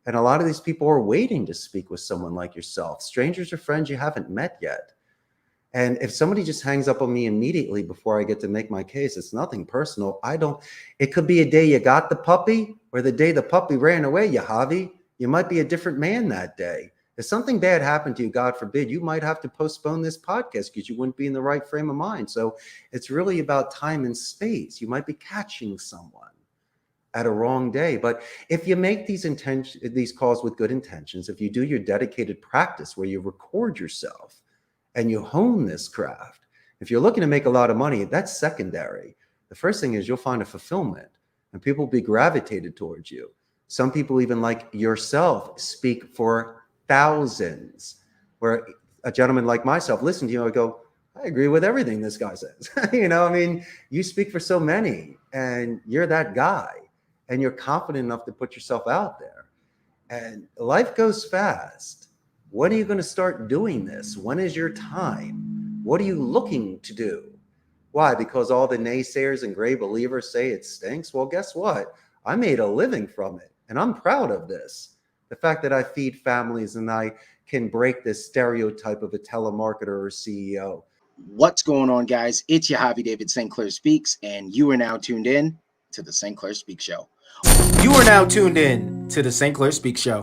And a lot of these people are waiting to speak with someone like yourself, strangers or friends you haven't met yet. And if somebody just hangs up on me immediately before I get to make my case, it's nothing personal. It could be a day you got the puppy or the day the puppy ran away, Yahavy. You might be a different man that day. If something bad happened to you, God forbid, you might have to postpone this podcast because you wouldn't be in the right frame of mind. So it's really about time and space. You might be catching someone at a wrong day. But if you make these calls with good intentions, if you do your dedicated practice where you record yourself and you hone this craft, if you're looking to make a lot of money, that's secondary. The first thing is you'll find a fulfillment and people will be gravitated towards you. Some people, even like yourself, speak for thousands, where a gentleman like myself, listen to you, I go, I agree with everything this guy says. You speak for so many and you're that guy and you're confident enough to put yourself out there. And life goes fast. When are you going to start doing this? When is your time? What are you looking to do? Why? Because all the naysayers and gray believers say it stinks? Well, guess what? I made a living from it and I'm proud of this. The fact that I feed families and I can break this stereotype of a telemarketer or CEO. What's going on, guys? It's Yahavy St Clair Speaks, and you are now tuned in to the St. Clair Speaks Show. You are now tuned in to the St. Clair Speaks Show.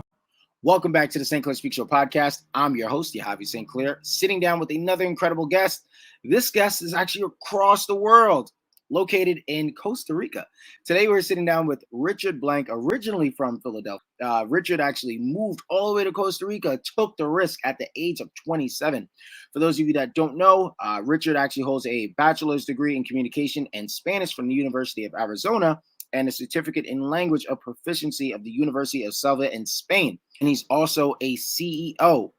Welcome back to the St. Clair Speaks Show podcast. I'm your host, Yahavy St Clair, sitting down with another incredible guest. This guest is actually across the world, located in Costa Rica. Today, we're sitting down with Richard Blank, originally from Philadelphia. Richard actually moved all the way to Costa Rica, took the risk at the age of 27. For those of you that don't know, Richard actually holds a bachelor's degree in communication and Spanish from the University of Arizona and a certificate in language of proficiency of the University of Sevilla in Spain. And he's also a CEO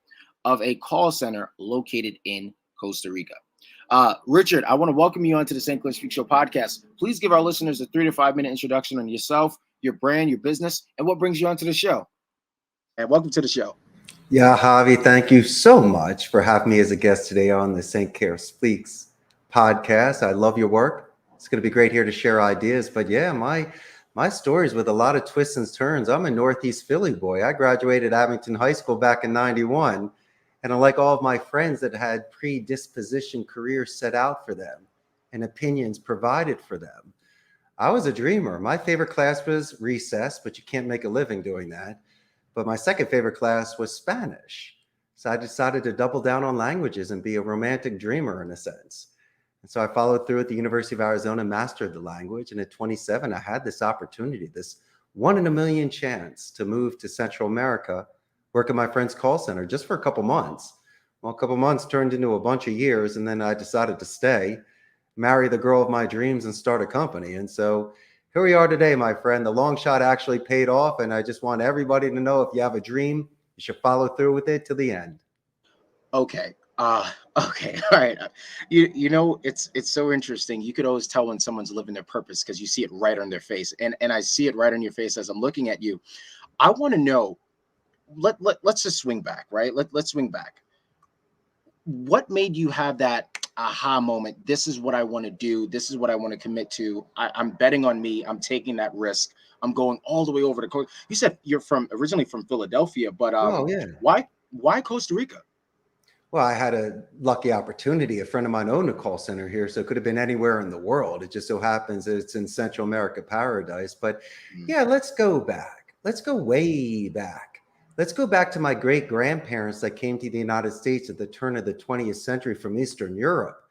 of a call center located in Costa Rica. Richard, I want to welcome you onto the St. Clair Speaks Show podcast. Please give our listeners a 3 to 5 minute introduction on yourself, your brand, your business, and what brings you onto the show. And welcome to the show. Yeah, Javi, thank you so much for having me as a guest today on the St. Clair Speaks podcast. I love your work. It's going to be great here to share ideas. But yeah, my story is with a lot of twists and turns. I'm a Northeast Philly boy. I graduated Abington High School back in '91. And unlike all of my friends that had predisposition careers set out for them and opinions provided for them, I was a dreamer. My favorite class was recess, but you can't make a living doing that. But my second favorite class was Spanish. So I decided to double down on languages and be a romantic dreamer in a sense. And so I followed through at the University of Arizona, mastered the language. And at 27, I had this opportunity, this 1 in a million chance to move to Central America, work at my friend's call center just for a couple months. Well, a couple months turned into a bunch of years, and then I decided to stay, marry the girl of my dreams, and start a company. And so here we are today, my friend. The long shot actually paid off, and I just want everybody to know if you have a dream, you should follow through with it to the end. Okay. Okay. All right. You know, it's so interesting. You could always tell when someone's living their purpose because you see it right on their face. And I see it right on your face as I'm looking at you. I want to know, let's just swing back, right? Let's swing back. What made you have that aha moment? This is what I want to do. This is what I want to commit to. I'm betting on me. I'm taking that risk. I'm going all the way over to Costa. You said you're originally from Philadelphia, but why Costa Rica? Well, I had a lucky opportunity. A friend of mine owned a call center here, so it could have been anywhere in the world. It just so happens that it's in Central America paradise. But yeah, let's go back. Let's go way back. Let's go back to my great-grandparents that came to the United States at the turn of the 20th century from Eastern Europe.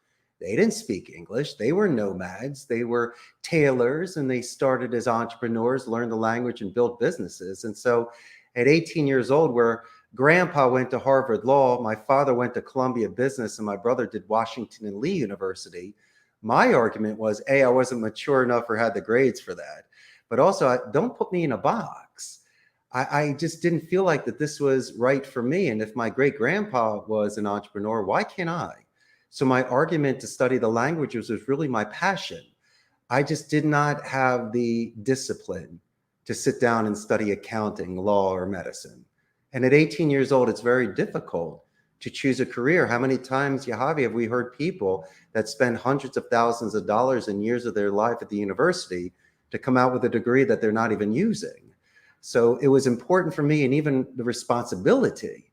They didn't speak English. They were nomads. They were tailors, and they started as entrepreneurs, learned the language, and built businesses. And so at 18 years old, where Grandpa went to Harvard Law, my father went to Columbia Business, and my brother did Washington and Lee University, my argument was, A, I wasn't mature enough or had the grades for that. But also, don't put me in a box. I just didn't feel like that this was right for me. And if my great-grandpa was an entrepreneur, why can't I? So my argument to study the languages was really my passion. I just did not have the discipline to sit down and study accounting, law, or medicine. And at 18 years old, it's very difficult to choose a career. How many times, Yahavy, have we heard people that spend hundreds of thousands of dollars and years of their life at the university to come out with a degree that they're not even using? So it was important for me, and even the responsibility,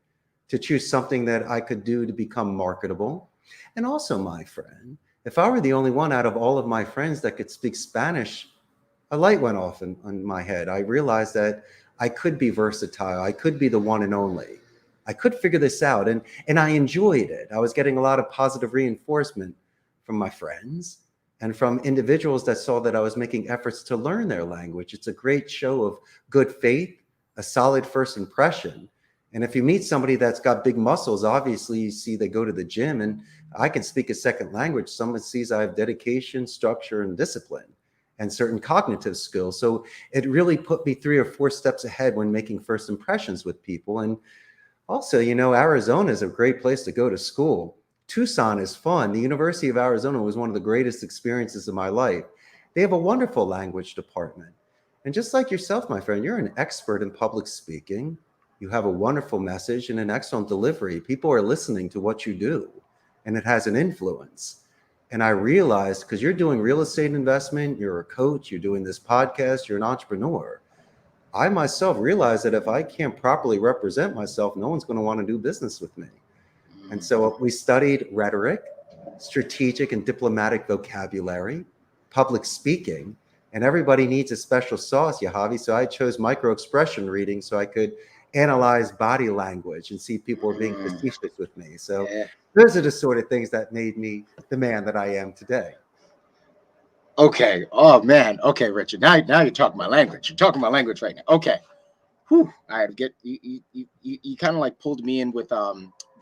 to choose something that I could do to become marketable. And also, my friend, if I were the only one out of all of my friends that could speak Spanish, a light went off in my head. I realized that I could be versatile. I could be the one and only. I could figure this out. And I enjoyed it. I was getting a lot of positive reinforcement from my friends and from individuals that saw that I was making efforts to learn their language. It's a great show of good faith, a solid first impression. And if you meet somebody that's got big muscles, obviously you see they go to the gym, and I can speak a second language. Someone sees I have dedication, structure, and discipline, and certain cognitive skills. So it really put me 3 or 4 steps ahead when making first impressions with people. And also, Arizona is a great place to go to school. Tucson is fun. The University of Arizona was one of the greatest experiences of my life. They have a wonderful language department. And just like yourself, my friend, you're an expert in public speaking. You have a wonderful message and an excellent delivery. People are listening to what you do, and it has an influence. And I realized, because you're doing real estate investment, you're a coach, you're doing this podcast, you're an entrepreneur. I myself realized that if I can't properly represent myself, no one's going to want to do business with me. And so we studied rhetoric, strategic and diplomatic vocabulary, public speaking, and everybody needs a special sauce, Yahavy. So I chose micro expression reading so I could analyze body language and see if people were being facetious with me. So those are the sort of things that made me the man that I am today. Okay. Oh man. Okay, Richard. Now you're talking my language. You're talking my language right now. Okay. Whew. I had to get you kind of like pulled me in with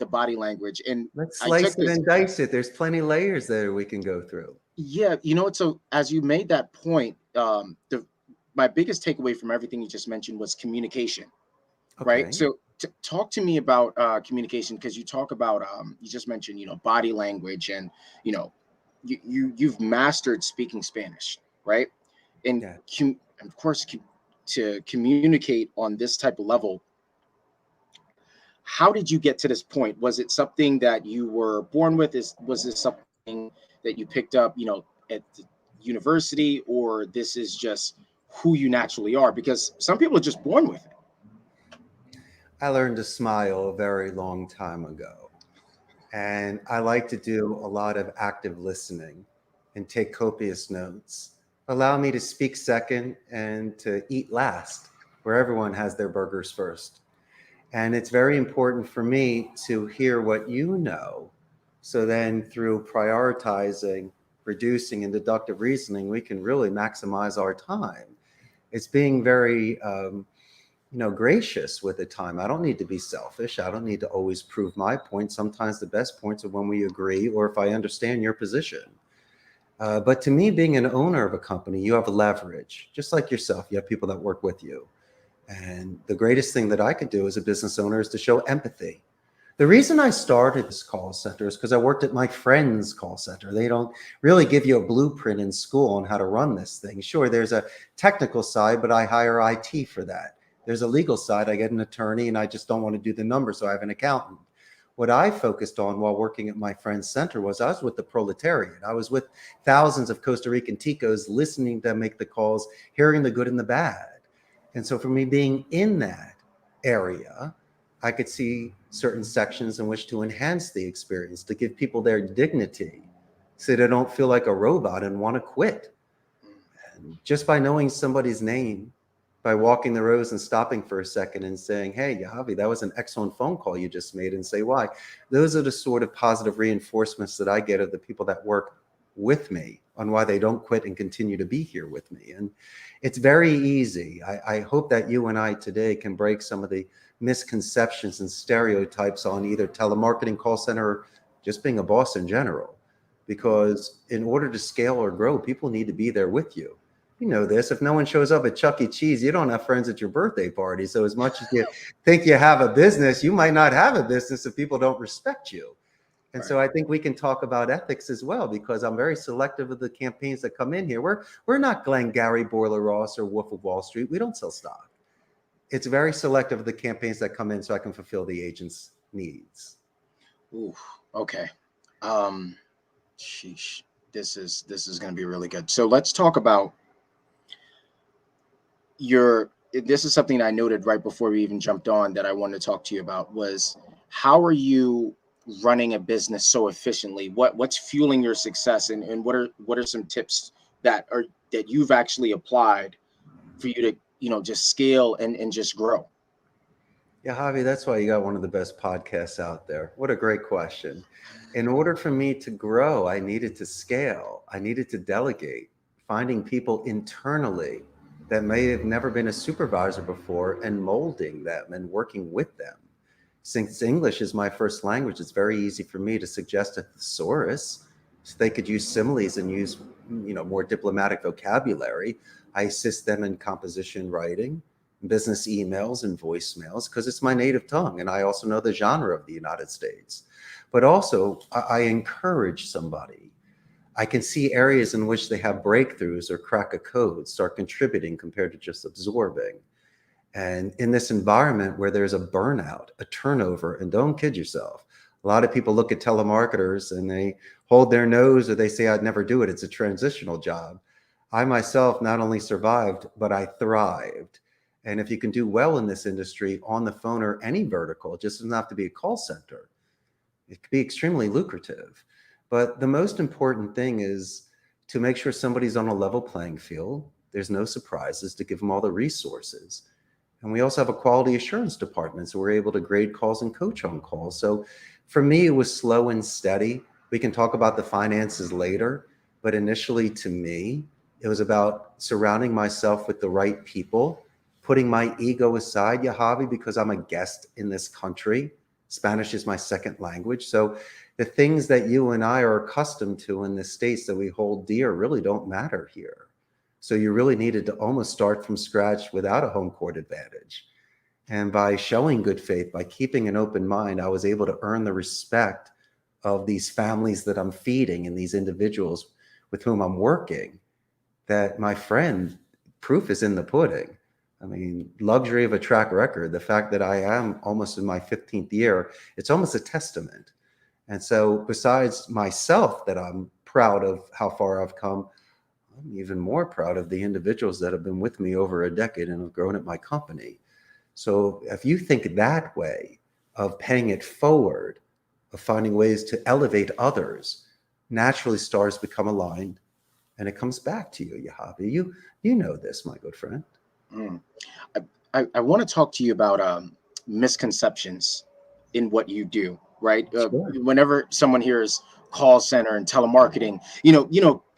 the body language, and Let's I slice took it this. and dice it. There's plenty of layers there we can go through. Yeah, you know what? So as you made that point, my biggest takeaway from everything you just mentioned was communication, right? Okay. So talk to me about communication, because you talk about you just mentioned body language, and you know you've mastered speaking Spanish, right? And Yeah. of course, to communicate on this type of level, how did you get to this point? Was it something that you were born with? Was this something that you picked up, at the university, or this is just who you naturally are? Because some people are just born with it. I learned to smile a very long time ago. And I like to do a lot of active listening and take copious notes. Allow me to speak second and to eat last, where everyone has their burgers first. And it's very important for me to hear what you know. So then through prioritizing, reducing, and deductive reasoning, we can really maximize our time. It's being very gracious with the time. I don't need to be selfish. I don't need to always prove my point. Sometimes the best points are when we agree, or if I understand your position. But to me, being an owner of a company, you have leverage. Just like yourself, you have people that work with you. And the greatest thing that I could do as a business owner is to show empathy. The reason I started this call center is because I worked at my friend's call center. They don't really give you a blueprint in school on how to run this thing. Sure, there's a technical side, but I hire IT for that. There's a legal side. I get an attorney, and I just don't want to do the numbers, so I have an accountant. What I focused on while working at my friend's center was I was with the proletariat. I was with thousands of Costa Rican ticos, listening to them make the calls, hearing the good and the bad. And so for me, being in that area, I could see certain sections in which to enhance the experience, to give people their dignity so they don't feel like a robot and want to quit. And just by knowing somebody's name, by walking the rows and stopping for a second and saying, hey, Yahavy, that was an excellent phone call you just made, and say why. Those are the sort of positive reinforcements that I get of the people that work with me on why they don't quit and continue to be here with me. And it's very easy. I hope that you and I today can break some of the misconceptions and stereotypes on either telemarketing, call center, or just being a boss in general. Because in order to scale or grow, people need to be there with you. You know this, if no one shows up at Chuck E. Cheese, you don't have friends at your birthday party. So as much as you think you have a business, you might not have a business if people don't respect you. And so I think we can talk about ethics as well, because I'm very selective of the campaigns that come in here. We're not Glengarry, Boiler Ross, or Wolf of Wall Street. We don't sell stock. It's very selective of the campaigns that come in so I can fulfill the agent's needs. Ooh, okay. Sheesh. This is going to be really good. So let's talk about this is something I noted right before we even jumped on that I wanted to talk to you about was how are you running a business so efficiently? What's fueling your success, and what are some tips that you've actually applied for you to, just scale and just grow? Yeah, Javi, that's why you got one of the best podcasts out there. What a great question. In order for me to grow, I needed to scale. I needed to delegate, finding people internally that may have never been a supervisor before and molding them and working with them. Since English is my first language, it's very easy for me to suggest a thesaurus so they could use similes and use, more diplomatic vocabulary. I assist them in composition writing, business emails and voicemails because it's my native tongue. And I also know the genre of the United States. But also, I encourage somebody. I can see areas in which they have breakthroughs or crack a code, start contributing compared to just absorbing. And in this environment where there's a burnout, a turnover, and don't kid yourself, a lot of people look at telemarketers and they hold their nose or they say, I'd never do it. It's a transitional job. I myself not only survived, but I thrived. And if you can do well in this industry on the phone or any vertical, it just doesn't have to be a call center. It could be extremely lucrative. But the most important thing is to make sure somebody's on a level playing field. There's no surprises, to give them all the resources. And we also have a quality assurance department, so we're able to grade calls and coach on calls. So for me, it was slow and steady. We can talk about the finances later, but initially to me, it was about surrounding myself with the right people, putting my ego aside, Yahavy, because I'm a guest in this country. Spanish is my second language. So the things that you and I are accustomed to in the States that we hold dear really don't matter here. So you really needed to almost start from scratch without a home court advantage. And by showing good faith, by keeping an open mind, I was able to earn the respect of these families that I'm feeding and these individuals with whom I'm working, that my friend, proof is in the pudding. I mean, luxury of a track record, the fact that I am almost in my 15th year, it's almost a testament. And so besides myself, that I'm proud of how far I've come, I'm even more proud of the individuals that have been with me over a decade and have grown at my company. So if you think that way of paying it forward, of finding ways to elevate others, naturally stars become aligned and it comes back to you, Yahavy. You know this, my good friend. Mm. I want to talk to you about misconceptions in what you do, right? Sure. Whenever someone hears call center and telemarketing,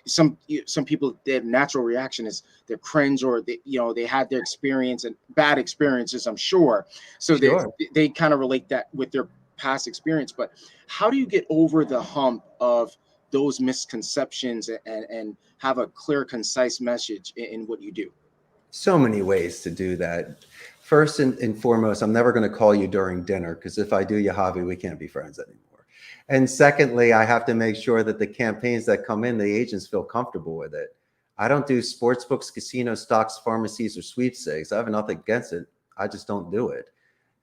some people, their natural reaction is they're cringe, or they had their experience and bad experiences, I'm sure. So Sure. they kind of relate that with their past experience. But how do you get over the hump of those misconceptions and have a clear, concise message in what you do? So many ways to do that. First and foremost, I'm never going to call you during dinner, because if I do, Yahavy, we can't be friends anymore. And secondly, I have to make sure that the campaigns that come in, the agents feel comfortable with it. I don't do sports books, casinos, stocks, pharmacies, or sweepstakes. I have nothing against it. I just don't do it.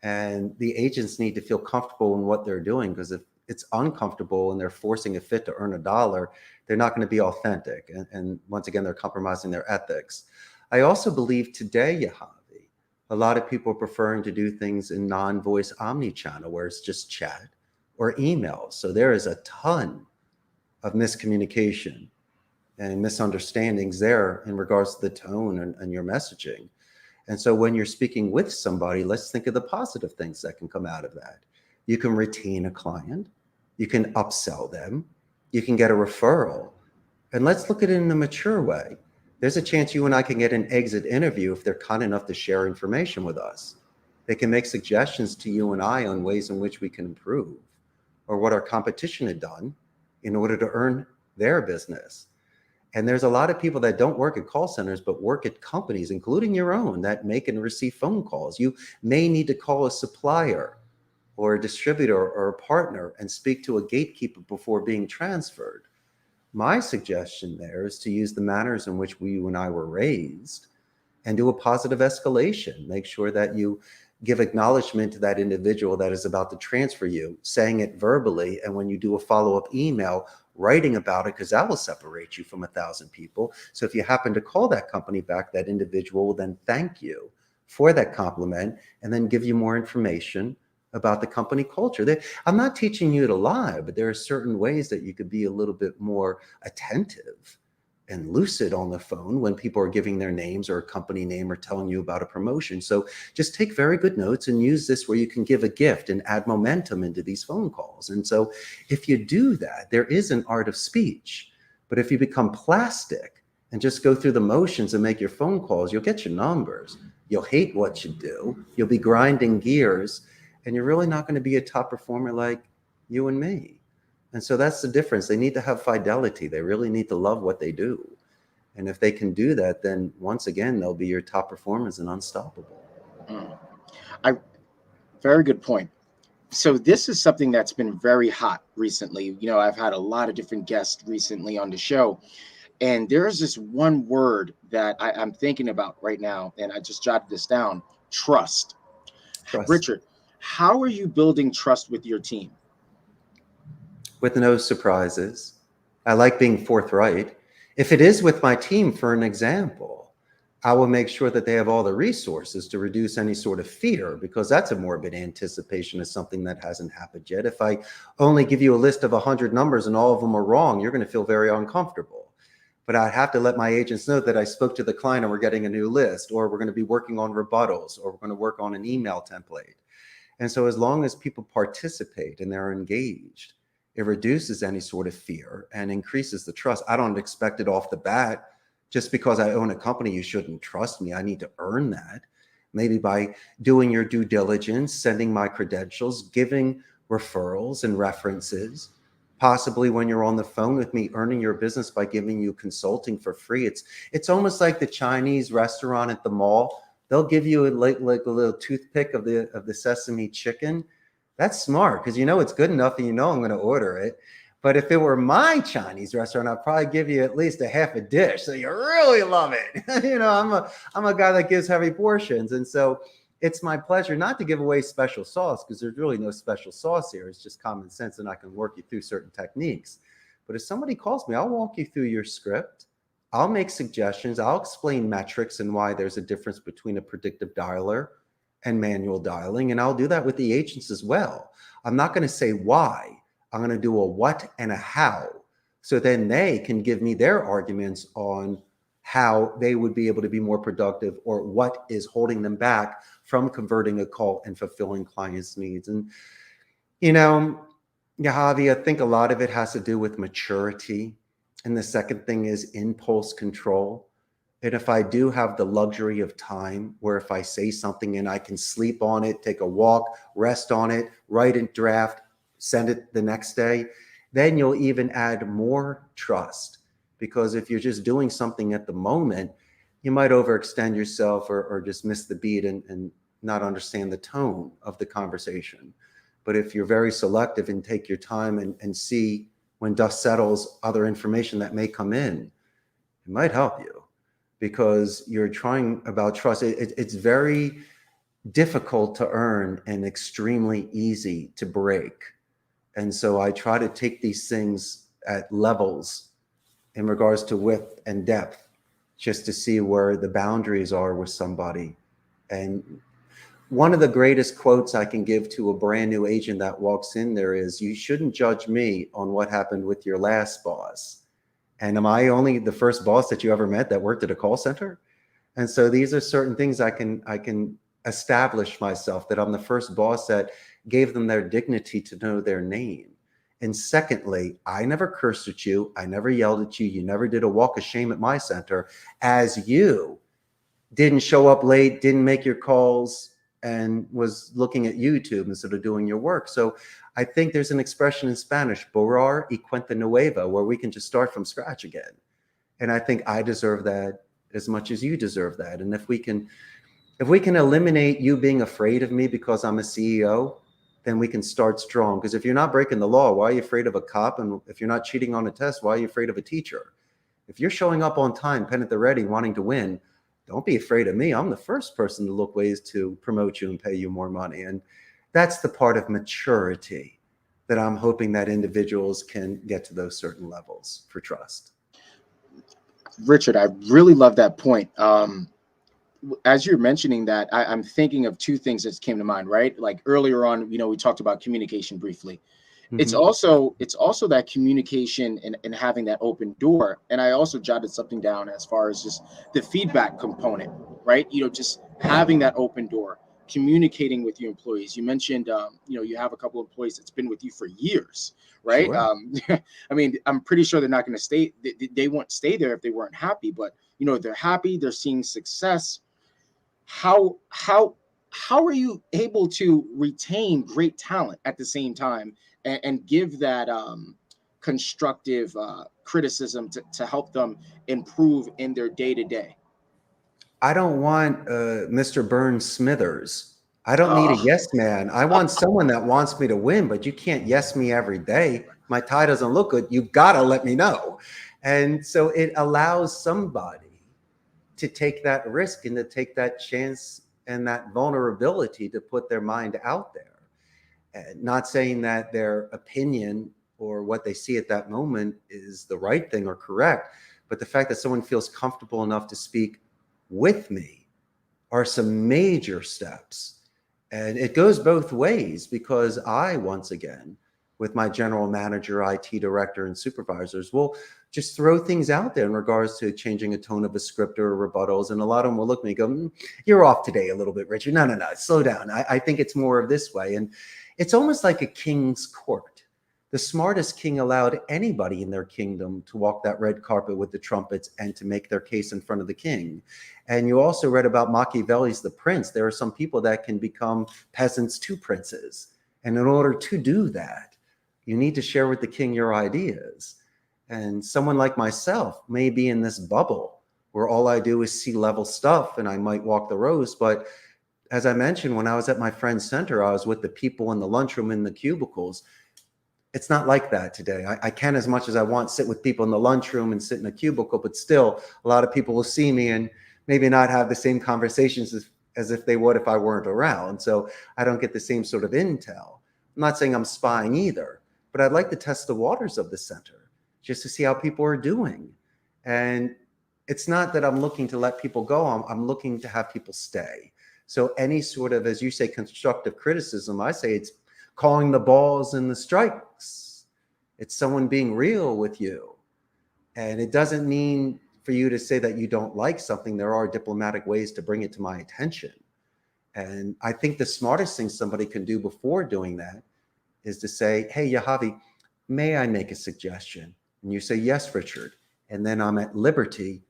And the agents need to feel comfortable in what they're doing, because if it's uncomfortable and they're forcing a fit to earn a dollar, they're not going to be authentic. And once again, they're compromising their ethics. I also believe today, Yahavy, a lot of people are preferring to do things in non-voice omni-channel, where it's just chat or emails. So there is a ton of miscommunication and misunderstandings there in regards to the tone and your messaging. And so when you're speaking with somebody, let's think of the positive things that can come out of that. You can retain a client, you can upsell them, you can get a referral. And let's look at it in a mature way. There's a chance you and I can get an exit interview if they're kind enough to share information with us. They can make suggestions to you and I on ways in which we can improve, or what our competition had done in order to earn their business. And there's a lot of people that don't work at call centers, but work at companies, including your own, that make and receive phone calls. You may need to call a supplier or a distributor or a partner and speak to a gatekeeper before being transferred. My suggestion there is to use the manners in which you and I were raised and do a positive escalation. Make sure that you give acknowledgement to that individual that is about to transfer you, saying it verbally. And when you do a follow-up email, writing about it, because that will separate you from 1,000 people. So if you happen to call that company back, that individual will then thank you for that compliment and then give you more information about the company culture. I'm not teaching you to lie, but there are certain ways that you could be a little bit more attentive and lucid on the phone when people are giving their names or a company name or telling you about a promotion. So just take very good notes and use this where you can give a gift and add momentum into these phone calls. And so if you do that, there is an art of speech. But if you become plastic and just go through the motions and make your phone calls, you'll get your numbers. You'll hate what you do. You'll be grinding gears, and you're really not going to be a top performer like you and me. And so that's the difference. They need to have fidelity. They really need to love what they do. And if they can do that, then once again, they'll be your top performers and unstoppable. Very good point. So this is something that's been very hot recently. You know, I've had a lot of different guests recently on the show, and there's this one word that I'm thinking about right now, and I just jotted this down: trust. Richard, how are you building trust with your team? With no surprises. I like being forthright. If it is with my team, for an example, I will make sure that they have all the resources to reduce any sort of fear, because that's a morbid anticipation of something that hasn't happened yet. If I only give you a list of 100 numbers and all of them are wrong, you're going to feel very uncomfortable. But I'd have to let my agents know that I spoke to the client and we're getting a new list, or we're going to be working on rebuttals, or we're going to work on an email template. And so as long as people participate and they're engaged, it reduces any sort of fear and increases the trust. I don't expect it off the bat. Just because I own a company, you shouldn't trust me. I need to earn that. Maybe by doing your due diligence, sending my credentials, giving referrals and references, possibly when you're on the phone with me, earning your business by giving you consulting for free. It's almost like the Chinese restaurant at the mall. They'll give you like a little toothpick of the sesame chicken. That's smart, because you know it's good enough and you know I'm going to order it. But if it were my Chinese restaurant, I'd probably give you at least a half a dish, so you really love it. You know, I'm a guy that gives heavy portions, and so it's my pleasure not to give away special sauce, because there's really no special sauce here. It's just common sense, and I can work you through certain techniques. But if somebody calls me, I'll walk you through your script. I'll make suggestions. I'll explain metrics and why there's a difference between a predictive dialer and manual dialing. And I'll do that with the agents as well. I'm not going to say why. I'm going to do a what and a how. So then they can give me their arguments on how they would be able to be more productive, or what is holding them back from converting a call and fulfilling clients' needs. And, you know, Yahavy, I think a lot of it has to do with maturity. And the second thing is impulse control. And if I do have the luxury of time, where if I say something and I can sleep on it, take a walk, rest on it, write a draft, send it the next day, then you'll even add more trust. Because if you're just doing something at the moment, you might overextend yourself or just miss the beat and not understand the tone of the conversation. But if you're very selective and take your time and see when dust settles other information that may come in, it might help you. Because you're trying about trust. It's very difficult to earn and extremely easy to break. And so I try to take these things at levels in regards to width and depth, just to see where the boundaries are with somebody. And one of the greatest quotes I can give to a brand new agent that walks in there is, you shouldn't judge me on what happened with your last boss. And am I only the first boss that you ever met that worked at a call center? And so these are certain things I can establish myself, that I'm the first boss that gave them their dignity to know their name. And secondly, I never cursed at you. I never yelled at you. You never did a walk of shame at my center, as you didn't show up late, didn't make your calls, and was looking at YouTube instead of doing your work. So I think there's an expression in Spanish, borrar y cuenta nueva, where we can just start from scratch again. And I think I deserve that as much as you deserve that. And if we can eliminate you being afraid of me because I'm a CEO, then we can start strong. Because if you're not breaking the law, why are you afraid of a cop? And if you're not cheating on a test, why are you afraid of a teacher? If you're showing up on time, pen at the ready, wanting to win, don't be afraid of me. I'm the first person to look ways to promote you and pay you more money. And that's the part of maturity that I'm hoping that individuals can get to those certain levels for trust. Richard, I really love that point. as you're mentioning that, I'm thinking of two things that came to mind, right? Like earlier on, we talked about communication briefly. It's Mhm. also that communication and having that open door. And I also jotted something down as far as just the feedback component, right? Just having that open door, communicating with your employees. You mentioned, you have a couple of employees that's been with you for years, right? Sure. I mean, I'm pretty sure they're not going to stay. They won't stay there if they weren't happy. But they're happy. They're seeing success. How are you able to retain great talent at the same time and give that constructive criticism to help them improve in their day to day? I don't want Mr. Burns Smithers. I don't need a Oh, yes man. I want someone that wants me to win, but you can't yes me every day. My tie doesn't look good. You've got to let me know. And so it allows somebody to take that risk and to take that chance and that vulnerability to put their mind out there. And not saying that their opinion or what they see at that moment is the right thing or correct, but the fact that someone feels comfortable enough to speak with me are some major steps. And it goes both ways because I, once again, with my general manager, IT director, and supervisors, will just throw things out there in regards to changing a tone of a script or rebuttals. And a lot of them will look at me and go, you're off today a little bit, Richard. No, slow down. I think it's more of this way. And it's almost like a king's court. The smartest king allowed anybody in their kingdom to walk that red carpet with the trumpets and to make their case in front of the king. And you also read about Machiavelli's The Prince. There are some people that can become peasants to princes. And in order to do that, you need to share with the king your ideas. And someone like myself may be in this bubble where all I do is C-level stuff and I might walk the rows. But as I mentioned, when I was at my friend's center, I was with the people in the lunchroom in the cubicles. It's not like that today. I can, as much as I want, sit with people in the lunchroom and sit in a cubicle, but still a lot of people will see me and maybe not have the same conversations as if they would if I weren't around. So I don't get the same sort of intel. I'm not saying I'm spying either, but I'd like to test the waters of the center just to see how people are doing. And it's not that I'm looking to let people go. I'm looking to have people stay. So any sort of, as you say, constructive criticism, I say it's calling the balls and the strikes. It's someone being real with you. And it doesn't mean for you to say that you don't like something. There are diplomatic ways to bring it to my attention. And I think the smartest thing somebody can do before doing that is to say, hey, Yahavy, may I make a suggestion? And you say, yes, Richard. And then I'm at liberty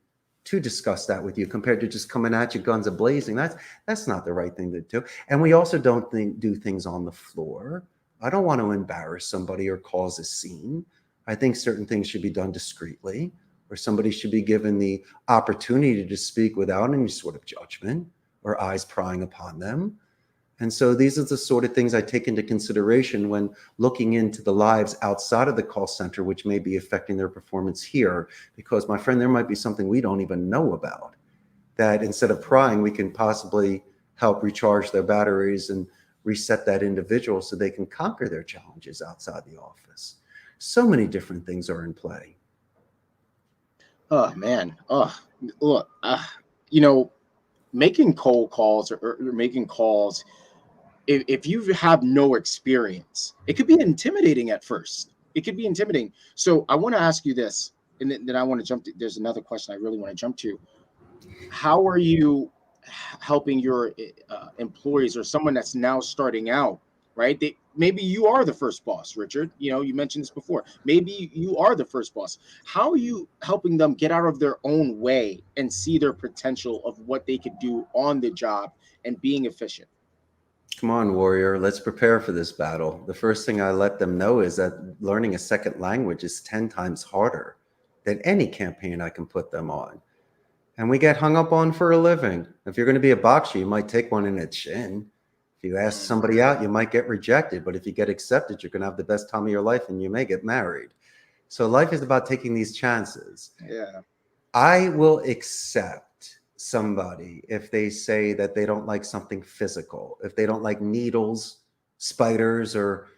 to discuss that with you, compared to just coming at you guns a-blazing. That's not the right thing to do. And we also don't do things on the floor. I don't want to embarrass somebody or cause a scene. I think certain things should be done discreetly, or somebody should be given the opportunity to speak without any sort of judgment or eyes prying upon them. And so these are the sort of things I take into consideration when looking into the lives outside of the call center, which may be affecting their performance here. Because, my friend, there might be something we don't even know about, that instead of prying, we can possibly help recharge their batteries and reset that individual so they can conquer their challenges outside the office. So many different things are in play. Oh man. Oh, look. Making cold calls or making calls, if you have no experience, it could be intimidating at first. It could be intimidating. So I want to ask you this, and then I want to jump to, there's another question I really want to jump to. How are you helping your employees or someone that's now starting out, right? Maybe you are the first boss, Richard. You mentioned this before. Maybe you are the first boss. How are you helping them get out of their own way and see their potential of what they could do on the job and being efficient? Come on, warrior, let's prepare for this battle. The first thing I let them know is that learning a second language is 10 times harder than any campaign I can put them on. And we get hung up on for a living. If you're going to be a boxer, you might take one in the chin. If you ask somebody out, you might get rejected. But if you get accepted, you're going to have the best time of your life and you may get married. So life is about taking these chances. Yeah. I will accept somebody if they say that they don't like something physical, if they don't like needles, spiders, or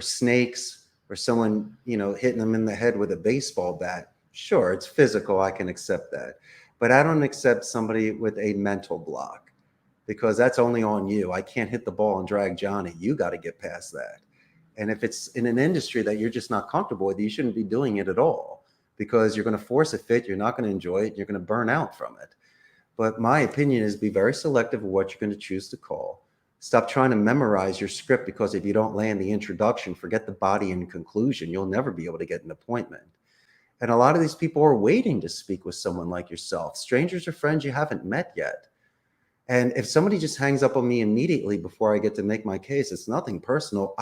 snakes, or someone hitting them in the head with a baseball bat. Sure, it's physical. I can accept that. but I don't accept somebody with a mental block, because that's only on you. I can't hit the ball and drag Johnny. You got to get past that. And if it's in an industry that you're just not comfortable with, you shouldn't be doing it at all, because you're going to force a fit. You're not going to enjoy it. You're going to burn out from it. But my opinion is, be very selective of what you're going to choose to call. Stop trying to memorize your script, because if you don't land the introduction, forget the body and conclusion. You'll never be able to get an appointment. And a lot of these people are waiting to speak with someone like yourself. Strangers are friends you haven't met yet. And if somebody just hangs up on me immediately before I get to make my case, it's nothing personal.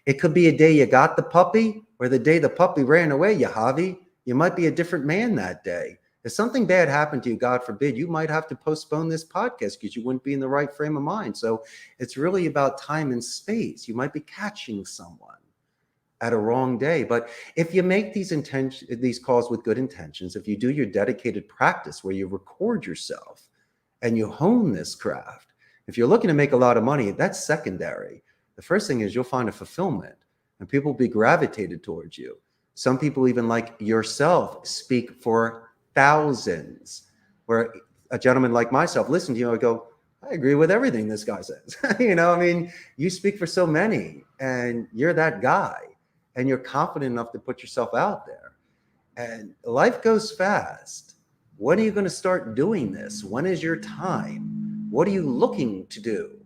It could be a day you got the puppy, or the day the puppy ran away, Yahavy. You might be a different man that day. If something bad happened to you, God forbid, you might have to postpone this podcast because you wouldn't be in the right frame of mind. So it's really about time and space. You might be catching someone at a wrong day. But if you make these calls with good intentions, if you do your dedicated practice where you record yourself and you hone this craft, if you're looking to make a lot of money, that's secondary. The first thing is you'll find a fulfillment, and people will be gravitated towards you. Some people, even like yourself, speak for thousands, where a gentleman like myself, listen to you, I go, I agree with everything this guy says. You speak for so many, and you're that guy, and you're confident enough to put yourself out there. And life goes fast. When are you going to start doing this? When is your time? What are you looking to do?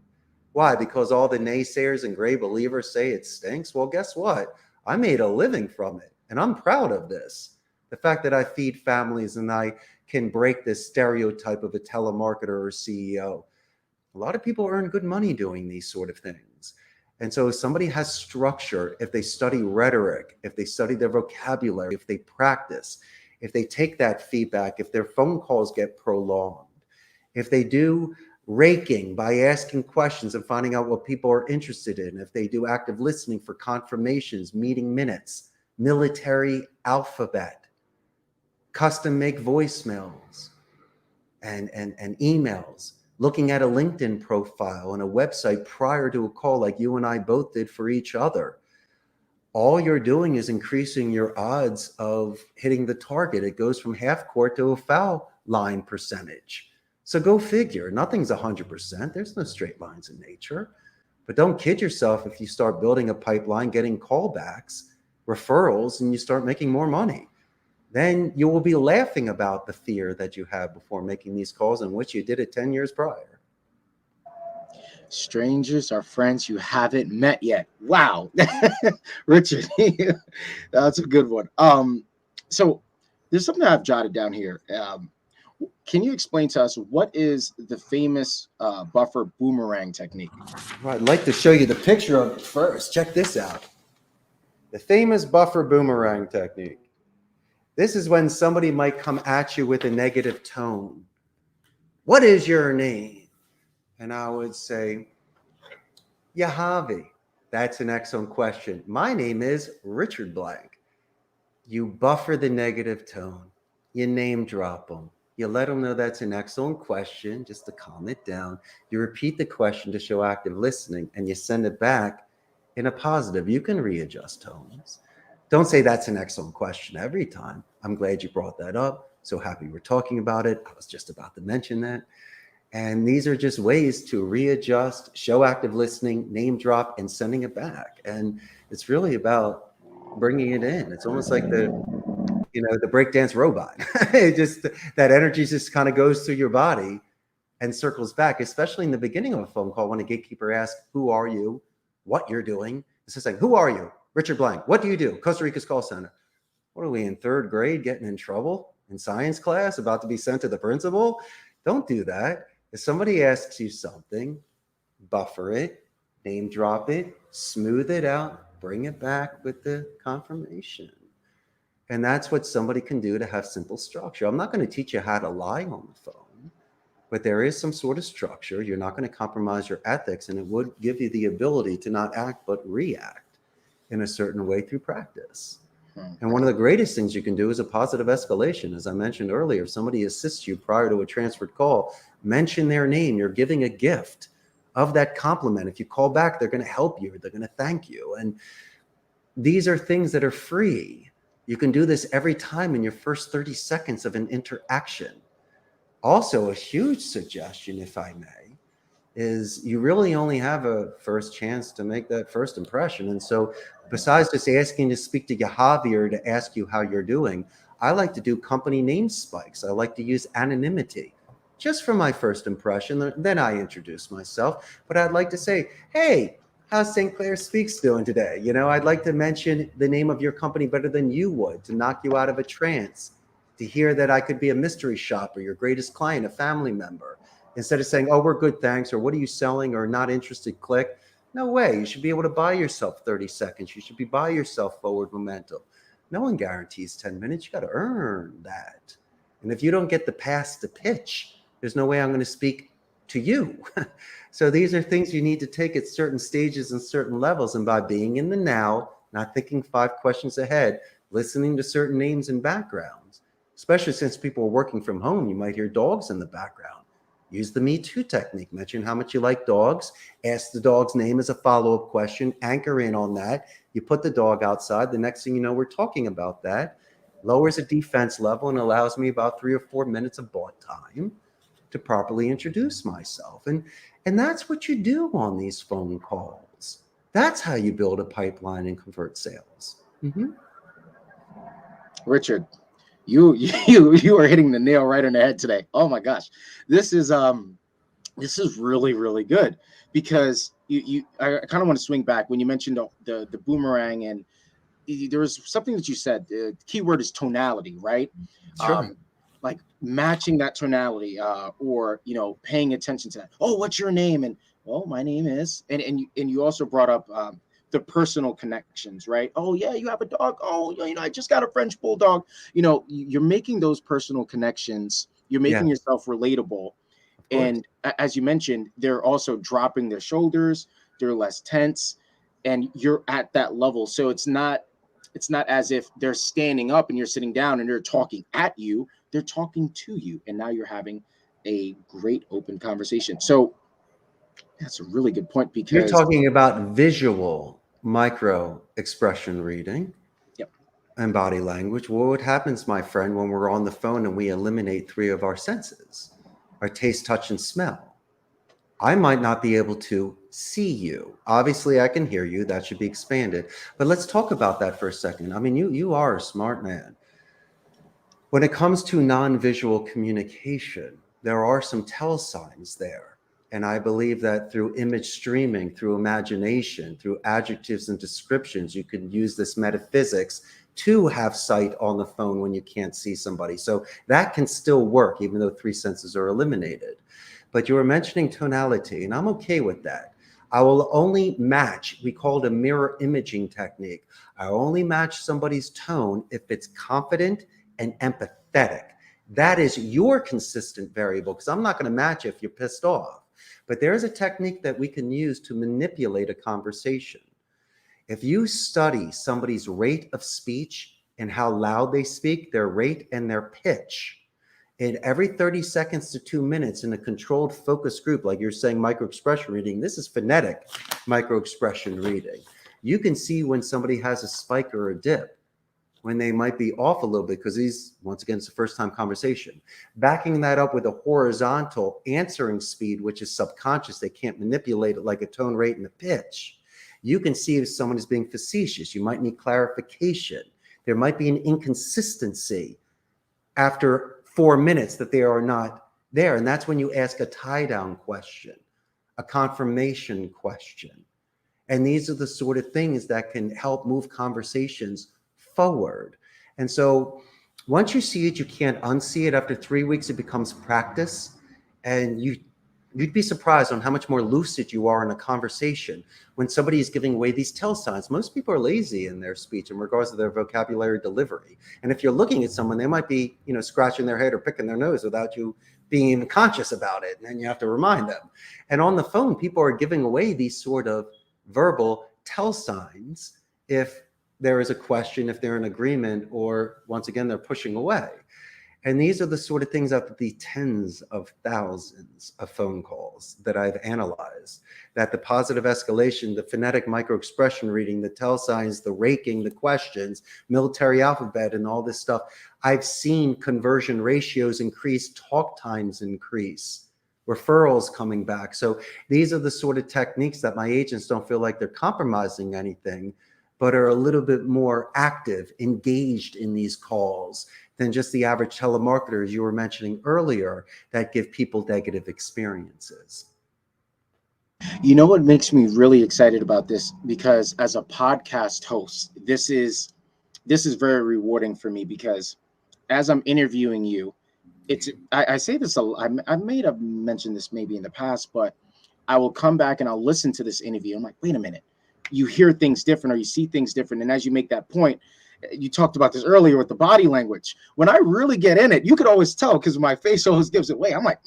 Why? Because all the naysayers and gray believers say it stinks? Well, guess what? I made a living from it, and I'm proud of this. The fact that I feed families and I can break this stereotype of a telemarketer or CEO. A lot of people earn good money doing these sort of things. And so if somebody has structure, if they study rhetoric, if they study their vocabulary, if they practice, if they take that feedback, if their phone calls get prolonged, if they do raking by asking questions and finding out what people are interested in, if they do active listening for confirmations, meeting minutes, military alphabet, custom make voicemails and emails, looking at a LinkedIn profile and a website prior to a call like you and I both did for each other. All you're doing is increasing your odds of hitting the target. It goes from half court to a foul line percentage. So go figure. Nothing's 100%. There's no straight lines in nature. But don't kid yourself if you start building a pipeline, getting callbacks, referrals, and you start making more money. Then you will be laughing about the fear that you had before making these calls, in which you did it 10 years prior. Strangers are friends you haven't met yet. Wow. Richard, that's a good one. So there's something I've jotted down here. Can you explain to us what is the famous buffer boomerang technique? Well, I'd like to show you the picture of it first. Check this out. The famous buffer boomerang technique. This is when somebody might come at you with a negative tone. What is your name? And I would say, Yahavy. That's an excellent question. My name is Richard Blank. You buffer the negative tone. You name drop them. You let them know that's an excellent question, just to calm it down. You repeat the question to show active listening, and you send it back in a positive. You can readjust tones. Don't say that's an excellent question every time. I'm glad you brought that up. So happy we're talking about it. I was just about to mention that. And these are just ways to readjust, show active listening, name drop, and sending it back. And it's really about bringing it in. It's almost like the breakdance robot. It just, that energy just kind of goes through your body and circles back, especially in the beginning of a phone call when a gatekeeper asks, who are you, what you're doing. It's just like, who are you? Richard Blank. What do you do? Costa Rica's call center. What are we, in third grade, getting in trouble in science class, about to be sent to the principal? Don't do that. If somebody asks you something, buffer it, name drop it, smooth it out, bring it back with the confirmation. And that's what somebody can do to have simple structure. I'm not going to teach you how to lie on the phone, but there is some sort of structure. You're not going to compromise your ethics, and it would give you the ability to not act but react in a certain way through practice. And one of the greatest things you can do is a positive escalation. As I mentioned earlier, if somebody assists you prior to a transferred call, mention their name. You're giving a gift of that compliment. If you call back, they're going to help you. They're going to thank you. And these are things that are free. You can do this every time in your first 30 seconds of an interaction. Also, a huge suggestion, if I may, is you really only have a first chance to make that first impression. And so besides just asking to speak to Yahavy or to ask you how you're doing, I like to do company name spikes. I like to use anonymity just for my first impression. Then I introduce myself, but I'd like to say, hey, how's St. Clair Speaks doing today? You know, I'd like to mention the name of your company better than you would, to knock you out of a trance, to hear that I could be a mystery shopper, your greatest client, a family member. Instead of saying, oh, we're good, thanks, or what are you selling, or not interested, click. No way. You should be able to buy yourself 30 seconds. You should be buy yourself forward momentum. No one guarantees 10 minutes. You got to earn that. And if you don't get the pass to pitch, there's no way I'm going to speak to you. So these are things you need to take at certain stages and certain levels. And by being in the now, not thinking 5 questions ahead, listening to certain names and backgrounds, especially since people are working from home, you might hear dogs in the background. Use the Me Too technique. Mention how much you like dogs. Ask the dog's name as a follow-up question. Anchor in on that. You put the dog outside. The next thing you know, we're talking about that. Lowers a defense level and allows me about 3 or 4 minutes of bought time to properly introduce myself. And that's what you do on these phone calls. That's how you build a pipeline and convert sales. Mm-hmm. Richard, you are hitting the nail right on the head today. Oh my gosh, this is really, really good, because I kind of want to swing back when you mentioned the boomerang, and there was something that you said. The key word is tonality, right? Sure. Like matching that tonality, or paying attention to that. Oh, what's your name? And well, my name is, and you also brought up the personal connections, right? Oh yeah, you have a dog. Oh, I just got a French bulldog. You're making those personal connections. You're making Yes, yourself relatable. of course. And as you mentioned, they're also dropping their shoulders. They're less tense, and you're at that level. So it's not as if they're standing up and you're sitting down and they're talking at you. They're talking to you, and now you're having a great open conversation. So that's a really good point, You're because talking about visual micro expression reading yep, and body language. Well, what happens, my friend, when we're on the phone and we eliminate 3 of our senses, our taste, touch, and smell? I might not be able to see you. Obviously, I can hear you. That should be expanded. But let's talk about that for a second. I mean, you are a smart man. When it comes to non-visual communication, there are some tell signs there. And I believe that through image streaming, through imagination, through adjectives and descriptions, you can use this metaphysics to have sight on the phone when you can't see somebody. So that can still work, even though 3 senses are eliminated. But you were mentioning tonality, and I'm okay with that. I will only match, we call it a mirror imaging technique. I only match somebody's tone if it's confident and empathetic. That is your consistent variable, because I'm not going to match if you're pissed off. But there's a technique that we can use to manipulate a conversation. If you study somebody's rate of speech and how loud they speak, their rate and their pitch, in every 30 seconds to 2 minutes in a controlled focus group, like you're saying, micro expression reading, this is phonetic micro expression reading. You can see when somebody has a spike or a dip, when they might be off a little bit, because once again, it's a first time conversation. Backing that up with a horizontal answering speed, which is subconscious, they can't manipulate it, like a tone rate and a pitch. You can see if someone is being facetious. You might need clarification. There might be an inconsistency after 4 minutes that they are not there. And that's when you ask a tie down question, a confirmation question. And these are the sort of things that can help move conversations forward. And so once you see it, you can't unsee it. After 3 weeks, it becomes practice. And you'd be surprised on how much more lucid you are in a conversation when somebody is giving away these tell signs. Most people are lazy in their speech in regards to their vocabulary delivery. And if you're looking at someone, they might be, scratching their head or picking their nose without you being even conscious about it. And then you have to remind them. And on the phone, people are giving away these sort of verbal tell signs if there is a question, if they're in agreement, or once again, they're pushing away. And these are the sort of things out of the tens of thousands of phone calls that I've analyzed, that the positive escalation, the phonetic microexpression reading, the tell signs, the raking, the questions, military alphabet, and all this stuff, I've seen conversion ratios increase, talk times increase, referrals coming back. So these are the sort of techniques that my agents don't feel like they're compromising anything, but are a little bit more active, engaged in these calls than just the average telemarketer, as you were mentioning earlier, that give people negative experiences. You know what makes me really excited about this? Because as a podcast host, this is very rewarding for me, because as I'm interviewing you, I say this I may have mentioned this maybe in the past, but I will come back and I'll listen to this interview. I'm like, wait a minute, you hear things different, or you see things different. And as you make that point, you talked about this earlier with the body language. When I really get in it, you could always tell, because my face always gives it away. I'm like,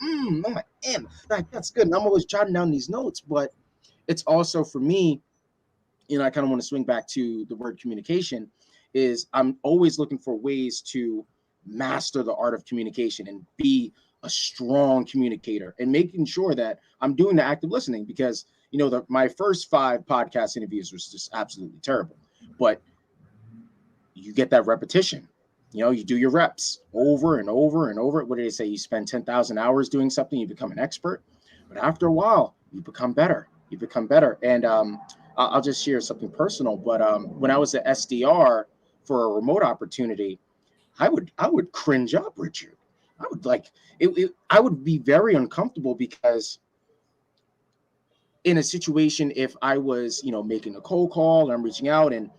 that's good. And I'm always jotting down these notes. But it's also, for me, I kind of want to swing back to the word communication, is I'm always looking for ways to master the art of communication and be a strong communicator, and making sure that I'm doing the active listening, because my first 5 podcast interviews was just absolutely terrible. But you get that repetition, you do your reps over and over and over. What did they say? You spend 10,000 hours doing something, you become an expert. But after a while, you become better. And I'll just share something personal. But when I was at SDR for a remote opportunity, I would cringe up, Richard. I would I would be very uncomfortable, because in a situation, if I was, making a cold call and I'm reaching out, and,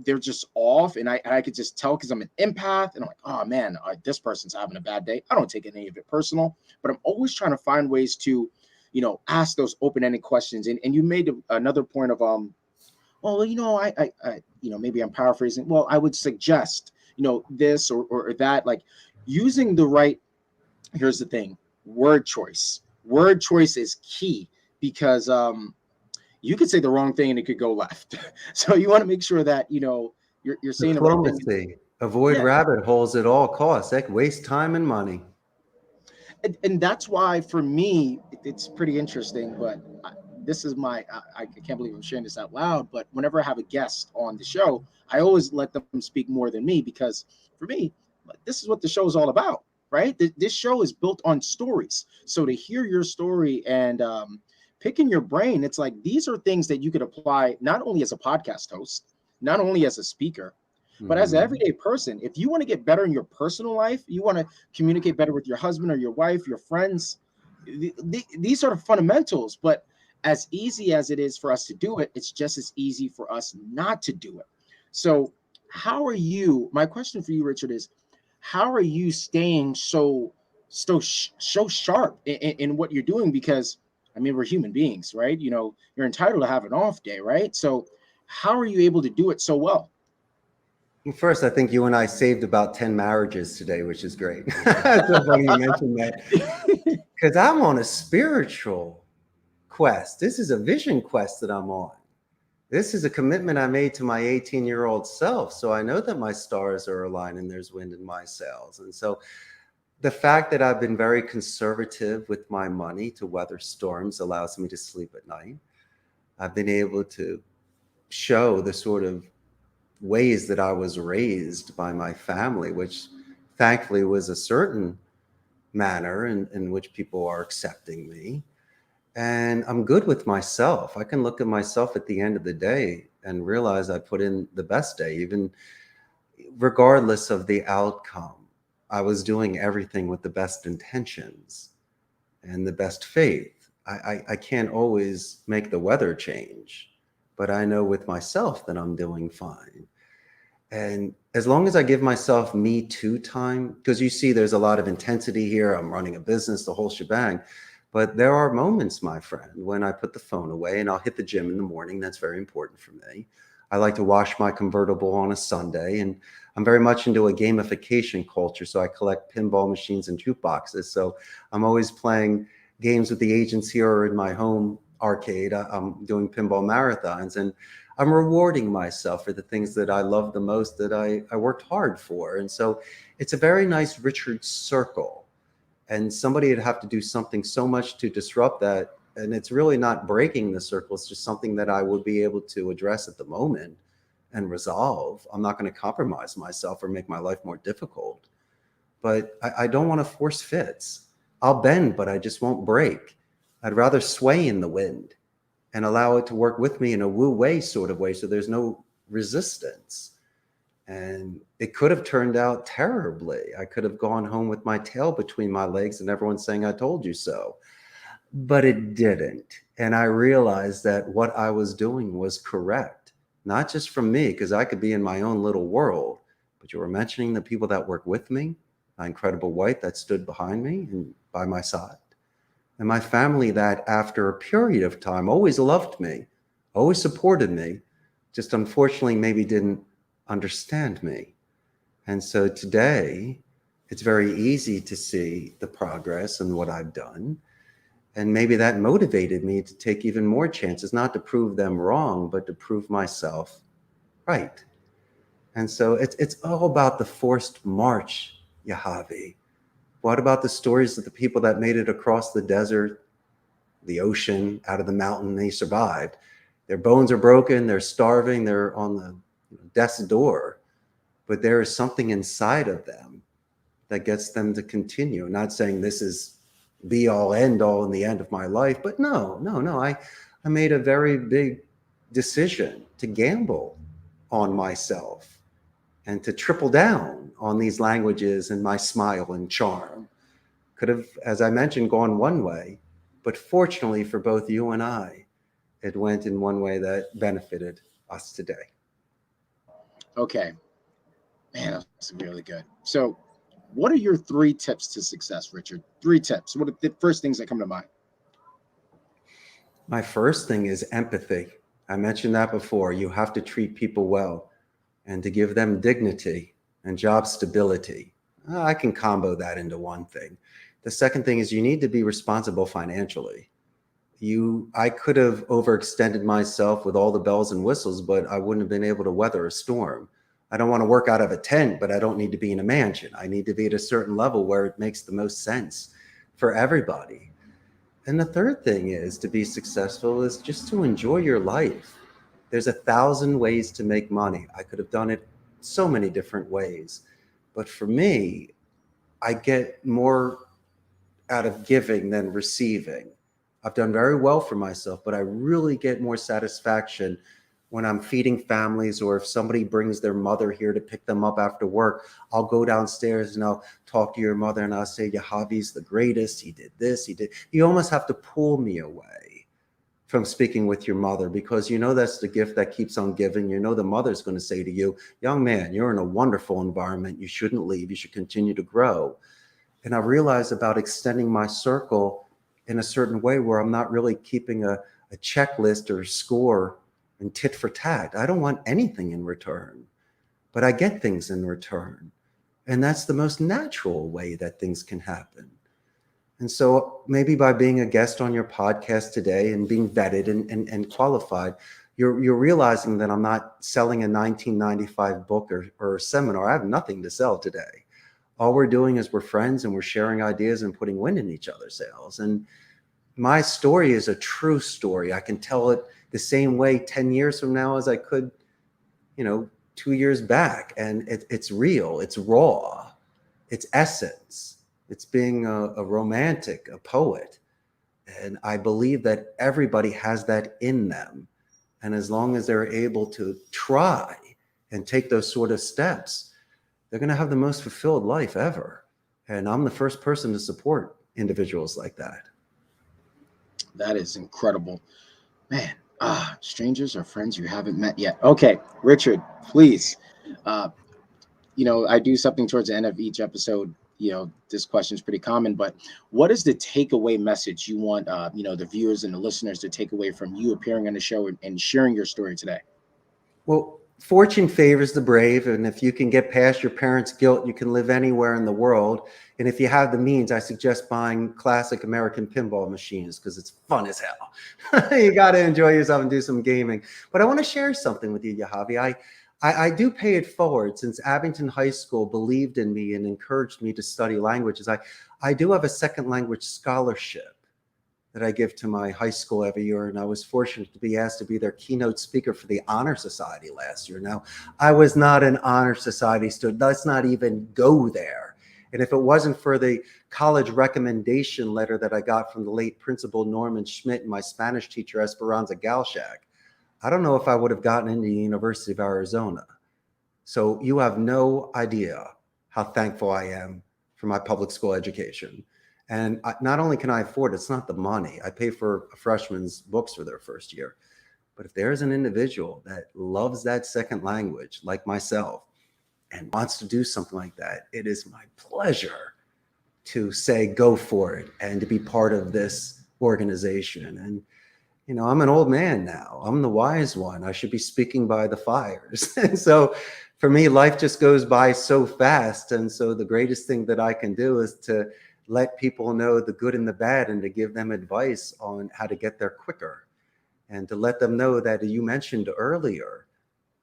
they're just off, and I could just tell, because I'm an empath, and I'm like, oh man, this person's having a bad day. I don't take any of it personal, but I'm always trying to find ways to, ask those open-ended questions. And you made another point of, maybe I'm paraphrasing. Well, I would suggest, this or that, like using the right, here's the thing, word choice. Word choice is key, because you could say the wrong thing and it could go left. So you want to make sure that, you're saying the right thing. Avoid rabbit holes at all costs. That waste time and money. And that's why, for me, it's pretty interesting, but this is I can't believe I'm sharing this out loud, but whenever I have a guest on the show, I always let them speak more than me, because for me, this is what the show is all about, right? This show is built on stories. So to hear your story and picking your brain, it's like, these are things that you could apply not only as a podcast host, not only as a speaker, but as an everyday person. If you want to get better in your personal life, you want to communicate better with your husband or your wife, your friends, these are the fundamentals. But as easy as it is for us to do it, it's just as easy for us not to do it. So how are you, my question for you, Richard, is how are you staying so sharp in what you're doing? Because I mean, we're human beings, right? You're entitled to have an off day, right? So how are you able to do it so well? First, I think you and I saved about 10 marriages today, which is great. It's so funny you mentioned that, because I'm on a spiritual quest. This is a vision quest that I'm on. This is a commitment I made to my 18-year-old self. So I know that my stars are aligned and there's wind in my sails. And so the fact that I've been very conservative with my money to weather storms allows me to sleep at night. I've been able to show the sort of ways that I was raised by my family, which thankfully was a certain manner in which people are accepting me. And I'm good with myself. I can look at myself at the end of the day and realize I put in the best day, even regardless of the outcome. I was doing everything with the best intentions and the best faith. I can't always make the weather change, but I know with myself that I'm doing fine. And as long as I give myself me too time, because you see there's a lot of intensity here. I'm running a business, the whole shebang. But there are moments, my friend, when I put the phone away and I'll hit the gym in the morning. That's very important for me. I like to wash my convertible on a Sunday, and I'm very much into a gamification culture. So I collect pinball machines and jukeboxes. So I'm always playing games with the agents here or in my home arcade. I'm doing pinball marathons, and I'm rewarding myself for the things that I love the most, that I worked hard for. And so it's a very nice Richard circle. And somebody would have to do something so much to disrupt that. And it's really not breaking the circle. It's just something that I would be able to address at the moment and resolve. I'm not going to compromise myself or make my life more difficult. But I don't want to force fits. I'll bend, but I just won't break. I'd rather sway in the wind and allow it to work with me in a Wu Wei sort of way, so there's no resistance. And it could have turned out terribly. I could have gone home with my tail between my legs and everyone saying, I told you so. But it didn't. And I realized that what I was doing was correct, not just from me, because I could be in my own little world, but you were mentioning the people that work with me, my incredible wife that stood behind me and by my side, and my family that after a period of time always loved me, always supported me, just unfortunately maybe didn't understand me. And so today it's very easy to see the progress and what I've done. And maybe that motivated me to take even more chances, not to prove them wrong, but to prove myself right. And so it's all about the forced march, Yahavy. What about the stories of the people that made it across the desert, the ocean, out of the mountain? They survived. Their bones are broken. They're starving. They're on the death's door. But there is something inside of them that gets them to continue. Not saying this is be all, end all in the end of my life, but no. I made a very big decision to gamble on myself and to triple down on these languages and my smile and charm. Could have, as I mentioned, gone one way, but fortunately for both you and I, it went in one way that benefited us today. Okay, man, that's really good. So what are your 3 tips to success, Richard? 3 tips. What are the first things that come to mind? My first thing is empathy. I mentioned that before. You have to treat people well and to give them dignity and job stability. I can combo that into one thing. The second thing is you need to be responsible financially. I could have overextended myself with all the bells and whistles, but I wouldn't have been able to weather a storm. I don't want to work out of a tent, but I don't need to be in a mansion. I need to be at a certain level where it makes the most sense for everybody. And the third thing is to be successful is just to enjoy your life. There's 1,000 ways to make money. I could have done it so many different ways. But for me, I get more out of giving than receiving. I've done very well for myself, but I really get more satisfaction when I'm feeding families, or if somebody brings their mother here to pick them up after work, I'll go downstairs and I'll talk to your mother and I'll say, Yahavy's the greatest. He did this, he did. You almost have to pull me away from speaking with your mother, because you know that's the gift that keeps on giving. You know the mother's going to say to you, young man, you're in a wonderful environment. You shouldn't leave. You should continue to grow. And I realized about extending my circle in a certain way where I'm not really keeping a checklist or a score and tit for tat. I don't want anything in return, but I get things in return. And that's the most natural way that things can happen. And so maybe by being a guest on your podcast today and being vetted and qualified, you're realizing that I'm not selling a 1995 book or a seminar. I have nothing to sell today. All we're doing is we're friends and we're sharing ideas and putting wind in each other's sails. And my story is a true story. I can tell it the same way 10 years from now as I could, 2 years back. And it's real, it's raw, it's essence. It's being a romantic, a poet. And I believe that everybody has that in them. And as long as they're able to try and take those sort of steps, they're going to have the most fulfilled life ever. And I'm the first person to support individuals like that. That is incredible, man. Strangers are friends you haven't met yet. Okay, Richard, please. I do something towards the end of each episode. This question is pretty common, but what is the takeaway message you want, the viewers and the listeners to take away from you appearing on the show and sharing your story today? Well, fortune favors the brave. And if you can get past your parents' guilt, you can live anywhere in the world. And if you have the means, I suggest buying classic American pinball machines because it's fun as hell. You got to enjoy yourself and do some gaming. But I want to share something with you, Yahavy. I do pay it forward since Abington High School believed in me and encouraged me to study languages. I do have a second language scholarship that I give to my high school every year. And I was fortunate to be asked to be their keynote speaker for the Honor Society last year. Now, I was not an Honor Society student. Let's not even go there. And if it wasn't for the college recommendation letter that I got from the late Principal Norman Schmidt and my Spanish teacher, Esperanza Galshak, I don't know if I would have gotten into the University of Arizona. So you have no idea how thankful I am for my public school education. And not only can I afford it, it's not the money. I pay for a freshman's books for their first year. But if there's an individual that loves that second language, like myself, and wants to do something like that, it is my pleasure to say, go for it and to be part of this organization. And, you know, I'm an old man now. I'm the wise one. I should be speaking by the fires. And so for me, life just goes by so fast. And so the greatest thing that I can do is to let people know the good and the bad and to give them advice on how to get there quicker and to let them know that you mentioned earlier,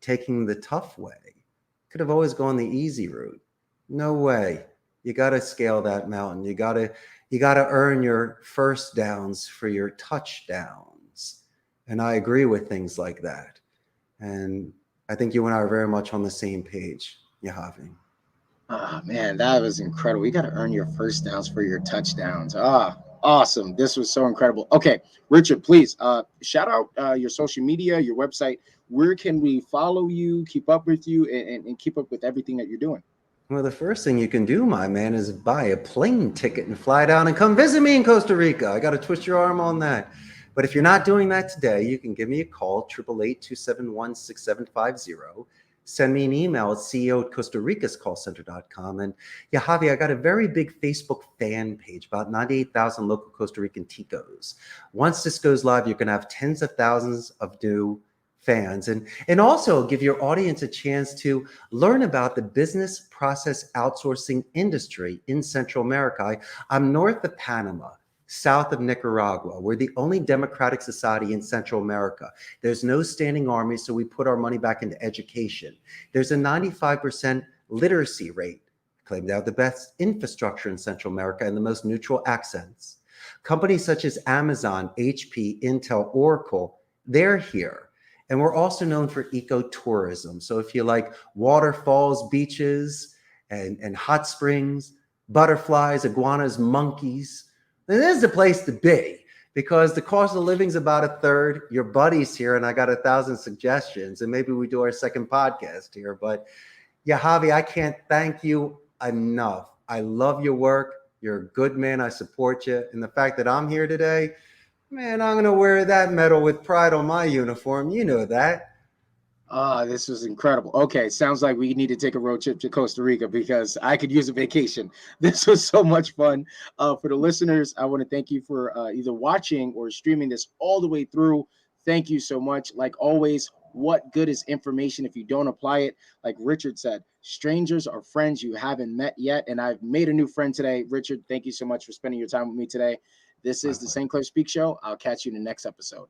taking the tough way. Could have always gone the easy route. No way. You got to scale that mountain. You got to earn your first downs for your touchdowns. And I agree with things like that. And I think you and I are very much on the same page, Yahavy. Oh, man, that was incredible. You got to earn your first downs for your touchdowns. Awesome. This was so incredible. Okay, Richard, please shout out your social media, your website. Where can we follow you, keep up with you, and keep up with everything that you're doing? Well, the first thing you can do, my man, is buy a plane ticket and fly down and come visit me in Costa Rica. I got to twist your arm on that. But if you're not doing that today, you can give me a call, 888-271-6750. Send me an email at ceo@CostaRicasCallCenter.com. And Yahavy, I got a very big Facebook fan page, about 98,000 local Costa Rican ticos. Once this goes live, you're going to have tens of thousands of new fans and also give your audience a chance to learn about the business process outsourcing industry in Central America. I'm north of Panama, south of Nicaragua. We're the only democratic society in Central America. There's no standing army, so we put our money back into education. There's a 95% literacy rate. Claim to have the best infrastructure in Central America and the most neutral accents. Companies such as Amazon, HP, Intel, Oracle, they're here. And we're also known for ecotourism. So if you like waterfalls, beaches, and hot springs, butterflies, iguanas, monkeys, then this is the place to be because the cost of living is about a third. Your buddy's here, and I got 1,000 suggestions, and maybe we do our second podcast here. But Yahavy, I can't thank you enough. I love your work. You're a good man. I support you. And the fact that I'm here today, man, I'm going to wear that medal with pride on my uniform. You know that. This was incredible. Okay, sounds like we need to take a road trip to Costa Rica because I could use a vacation. This was so much fun. For the listeners, I want to thank you for either watching or streaming this all the way through. Thank you so much. Like always, what good is information if you don't apply it? Like Richard said, strangers are friends you haven't met yet. And I've made a new friend today. Richard, thank you so much for spending your time with me today. This is the St. Clair Speak Show. I'll catch you in the next episode.